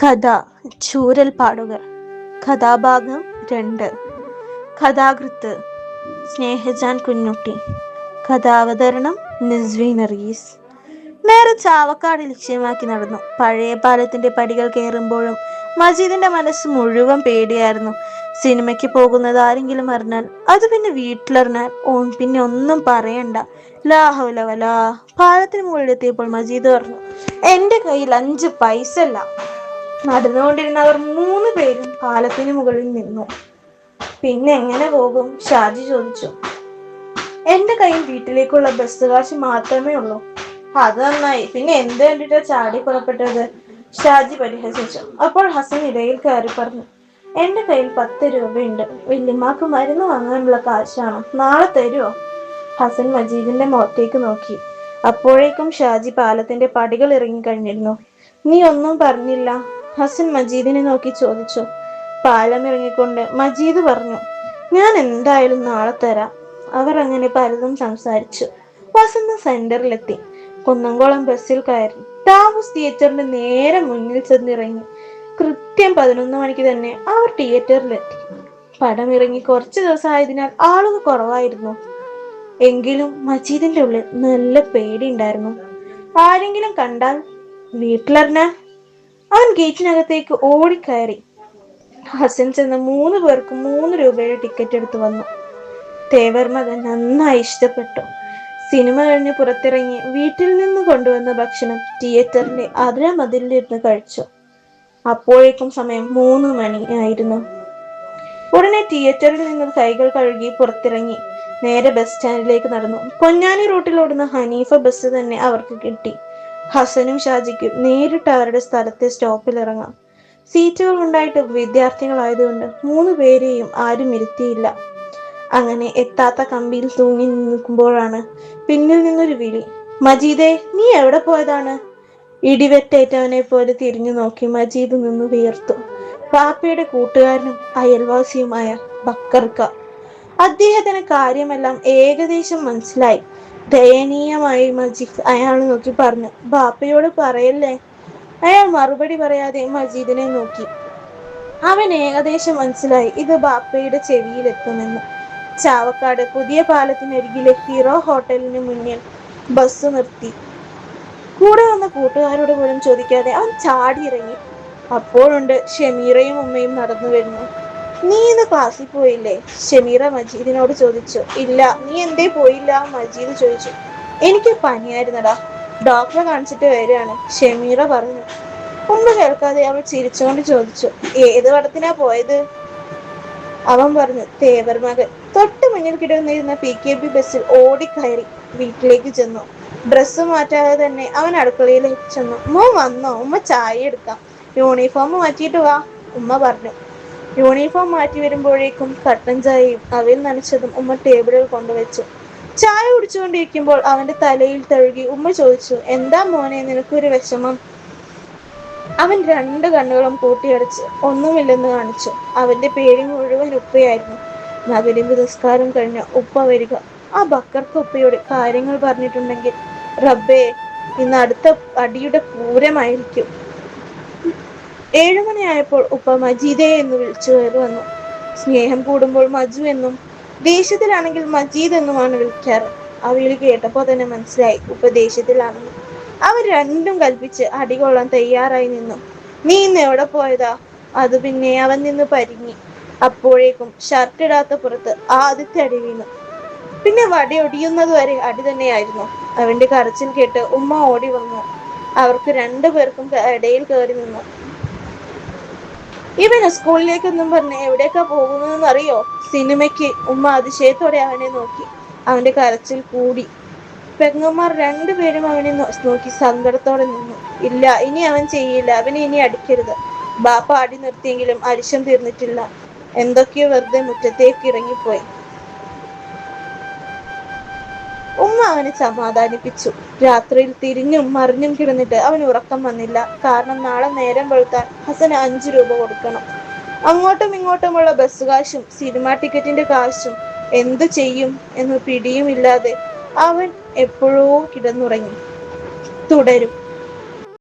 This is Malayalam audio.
കഥ ചൂരൽപ്പാടുകൾ. കഥാഭാഗം 2. കഥാകൃത്ത് സ്നേഹജാൻ കുഞ്ഞുട്ടി. കഥാവതരണം നിസ്വി നർഗീസ്. നേരെ ചാവക്കാട് ലക്ഷ്യമാക്കി നടന്നു. പഴയ പാലത്തിന്റെ പടികൾ കയറുമ്പോഴും മജീദിന്റെ മനസ്സ് മുഴുവൻ പേടിയായിരുന്നു. സിനിമയ്ക്ക് പോകുന്നത് ആരെങ്കിലും അറിഞ്ഞാൽ, അത് പിന്നെ വീട്ടിലറിഞ്ഞാൽ പിന്നെ ഒന്നും പറയണ്ട. ലാ ഹൗല വലാ. പാലത്തിന് മുകളിലെത്തിയപ്പോൾ മജീദ് പറഞ്ഞു, എന്റെ കയ്യിൽ 5 പൈസ ഇല്ല. നടന്നുകൊണ്ടിരുന്നവർ 3 പേരും പാലത്തിന് മുകളിൽ നിന്നു. പിന്നെ എങ്ങനെ പോകും? ഷാജി ചോദിച്ചു. എന്റെ കയ്യിൽ വീട്ടിലേക്കുള്ള ബസ് കാശ് മാത്രമേ ഉള്ളൂ. അത് നന്നായി. പിന്നെ എന്ത് കണ്ടിട്ടാ ചാടി പുറപ്പെട്ടത്? ഷാജി പരിഹസിച്ചു. അപ്പോൾ ഹസൻ ഇടയിൽ കയറി പറഞ്ഞു, എന്റെ കയ്യിൽ 10 രൂപയുണ്ട്. വല്യമ്മാക്ക് മരുന്ന് വാങ്ങാനുള്ള കാശാണ്. നാളെ തരുമോ? ഹസൻ മജീദിന്റെ മുഖത്തേക്ക് നോക്കി. അപ്പോഴേക്കും ഷാജി പാലത്തിന്റെ പടികൾ ഇറങ്ങി കഴിഞ്ഞിരുന്നു. നീ ഒന്നും പറഞ്ഞില്ല? ഹസൻ മജീദിനെ നോക്കി ചോദിച്ചു. പാലം ഇറങ്ങിക്കൊണ്ട് മജീദ് പറഞ്ഞു, ഞാൻ എന്തായാലും നാളെ തരാം. അവർ അങ്ങനെ പലതും സംസാരിച്ചു. വസന്ത സെന്ററിലെത്തി. കുന്നംകുളം ബസ്സിൽ കയറി. ടാവൂസ് തിയേറ്ററിന്റെ നേരെ മുന്നിൽ ചെന്നിറങ്ങി. കൃത്യം 11 മണിക്ക് തന്നെ അവർ തിയേറ്ററിലെത്തി. പടം ഇറങ്ങി കുറച്ചു ദിവസമായതിനാൽ ആളുകൾ കുറവായിരുന്നു. എങ്കിലും മജീദിന്റെ ഉള്ളിൽ നല്ല പേടിയുണ്ടായിരുന്നു. ആരെങ്കിലും കണ്ടാൽ, വീട്ടിലറിഞ്ഞാൽ? അവൻ ഗേറ്റിനകത്തേക്ക് ഓടിക്കയറി. ഹസൻ ചെന്ന് 3 പേർക്കും 3 രൂപയുടെ ടിക്കറ്റ് എടുത്തു വന്നു. തേവർ മകൻ നന്നായി ഇഷ്ടപ്പെട്ടു. സിനിമ കഴിഞ്ഞ് പുറത്തിറങ്ങി വീട്ടിൽ നിന്ന് കൊണ്ടുവന്ന ഭക്ഷണം തിയേറ്ററിന്റെ അതിരമതിലിരുന്ന് കഴിച്ചു. അപ്പോഴേക്കും സമയം 3 മണി ആയിരുന്നു. ഉടനെ തിയേറ്ററിൽ നിന്ന് കൈകൾ കഴുകി പുറത്തിറങ്ങി നേരെ ബസ് സ്റ്റാൻഡിലേക്ക് നടന്നു. പൊന്നാനി റൂട്ടിൽ ഓടുന്ന ഹനീഫ ബസ് തന്നെ അവർക്ക് കിട്ടി. ഹസനും ഷാജിക്കും നേരിട്ട് അവരുടെ സ്ഥലത്തെ സ്റ്റോപ്പിൽ ഇറങ്ങാം. സീറ്റുകൾ ഉണ്ടായിട്ട് വിദ്യാർത്ഥികളായതുകൊണ്ട് 3 പേരെയും ആരും ഇരുത്തിയില്ല. അങ്ങനെ എത്താത്ത കമ്പിയിൽ തൂങ്ങി നിൽക്കുമ്പോഴാണ് പിന്നിൽ നിന്നൊരു വിളി. മജീദേ, നീ എവിടെ പോയതാണ്? ഇടിവെട്ടേറ്റവനെ പോലെ തിരിഞ്ഞു നോക്കി മജീദ് നിന്ന് വിയർത്തു. പാപ്പയുടെ കൂട്ടുകാരനും അയൽവാസിയുമായ ബക്കർക്ക. അദ്ദേഹത്തിന് കാര്യമെല്ലാം ഏകദേശം മനസ്സിലായി. ദയനീയമായി മജീദ് അയാൾ നോക്കി പറഞ്ഞു, ബാപ്പയോട് പറയല്ലേ. അയാൾ മറുപടി പറയാതെ മജീദിനെ നോക്കി. അവൻ ഏകദേശം മനസ്സിലായി ഇത് ബാപ്പയുടെ ചെവിയിലെത്തുമെന്ന്. ചാവക്കാട് പുതിയ പാലത്തിനരികിലെ ഹീറോ ഹോട്ടലിന് മുന്നിൽ ബസ് നിർത്തി. കൂടെ വന്ന കൂട്ടുകാരോട് പോലും ചോദിക്കാതെ അവൻ ചാടിയിറങ്ങി. അപ്പോഴുണ്ട് ഷമീറയും ഉമ്മയും നടന്നു വരുന്നു. നീ ഇന്ന് ക്ലാസ്സിൽ പോയില്ലേ? ഷമീറ മജീദിനോട് ചോദിച്ചു. ഇല്ല. നീ എന്തേ പോയില്ല? മജീദ് ചോദിച്ചു. എനിക്ക് പനിയായിരുന്നടാ, ഡോക്ടറെ കാണിച്ചിട്ട് വരികയാണ്, ഷമീറ പറഞ്ഞു. ഒന്നും കേൾക്കാതെ അവൾ ചിരിച്ചുകൊണ്ട് ചോദിച്ചു, ഏത് പടത്തിനാ പോയത്? അവൻ പറഞ്ഞു, തേവർ മകൻ. തൊട്ട് മുന്നിൽ കിടന്നിരുന്ന PKB ബസ്സിൽ ഓടിക്കയറി വീട്ടിലേക്ക് ചെന്നു. ഡ്രസ്സ് മാറ്റാതെ തന്നെ അവൻ അടുക്കളയിലേക്ക് ചെന്നു. ഉമ്മ വന്നോ? ഉമ്മ ചായ എടുക്കാം. യൂണിഫോം മാറ്റിയിട്ട് വാ, ഉമ്മ പറഞ്ഞു. യൂണിഫോം മാറ്റി വരുമ്പോഴേക്കും കട്ടൻ ചായയും അവയിൽ നനച്ചതും ഉമ്മ ടേബിളിൽ കൊണ്ടുവച്ചു. ചായ കുടിച്ചുകൊണ്ടിരിക്കുമ്പോൾ അവന്റെ തലയിൽ തഴുകി ഉമ്മ ചോദിച്ചു, എന്താ മോനെ നിനക്കൊരു വിഷമം? അവൻ 2 കണ്ണുകളും കൂട്ടിയടച്ച് ഒന്നുമില്ലെന്ന് കാണിച്ചു. അവന്റെ പേടി മുഴുവൻ ഉപ്പയായിരുന്നു. മകരിമ്പ് നിസ്കാരം കഴിഞ്ഞ ഉപ്പ വരിക. ആ ബക്കർക്ക് ഉപ്പയോട് കാര്യങ്ങൾ പറഞ്ഞിട്ടുണ്ടെങ്കിൽ റബ്ബേ, ഇന്ന് അടുത്ത അടിയുടെ പൂരമായിരിക്കും. 7 മണിയായപ്പോൾ ഉപ്പ മജീദേ എന്ന് വിളിച്ചു കയറി വന്നു. സ്നേഹം കൂടുമ്പോൾ മജു എന്നും ദേഷ്യത്തിലാണെങ്കിൽ മജീദ് എന്നുമാണ് വിളിക്കാറ്. ആ വിളി കേട്ടപ്പോൾ തന്നെ മനസ്സിലായി ഉപ്പ ദേഷ്യത്തിലാണെന്ന്. അവർ രണ്ടും കൽപ്പിച്ച് അടികൊള്ളാൻ തയ്യാറായി നിന്നു. നീ ഇന്ന് എവിടെ പോയതാ? അത് പിന്നെ അവൻ നിന്ന് പരിങ്ങി. അപ്പോഴേക്കും ഷർട്ട് ഇടാത്ത പുറത്ത് ആദ്യത്തെ അടി വീണു. പിന്നെ വടി ഒടിയുന്നത് വരെ അടി തന്നെയായിരുന്നു. അവന്റെ കരച്ചിൽ കേട്ട് ഉമ്മ ഓടി വന്നു. അവർക്ക് 2 പേർക്കും ഇടയിൽ കയറി നിന്നു. ഇവന് സ്കൂളിലേക്കൊന്നും പറഞ്ഞ് എവിടേക്കാ പോകുന്നതെന്ന് അറിയോ? സിനിമയ്ക്ക്. ഉമ്മ അതിശയത്തോടെ അവനെ നോക്കി. അവന്റെ കരച്ചിൽ കൂടി. പെങ്ങന്മാർ 2 പേരും അവനെ നോക്കി സങ്കടത്തോടെ നിന്നു. ഇല്ല, ഇനി അവൻ ചെയ്യില്ല. അവനെ ഇനി അടിക്കരുത്. ബാപ്പ അടി നിർത്തിയെങ്കിലും അരിശം തീർന്നിട്ടില്ല. എന്തൊക്കെയോ വെറുതെ മുറ്റത്തേക്ക് ഇറങ്ങിപ്പോയി. ഉമ്മ അവനെ സമാധാനിപ്പിച്ചു. രാത്രിയിൽ തിരിഞ്ഞും മറിഞ്ഞും കിടന്നിട്ട് അവന് ഉറക്കം വന്നില്ല. കാരണം നാളെ നേരം വെളുത്താൻ ഹസന് 5 രൂപ കൊടുക്കണം. അങ്ങോട്ടും ഇങ്ങോട്ടുമുള്ള ബസ് കാശും സിനിമാ ടിക്കറ്റിന്റെ കാശും എന്തു ചെയ്യും എന്ന് പിടിയുമില്ലാതെ അവൻ എപ്പോഴോ കിടന്നുറങ്ങി. തുടരും.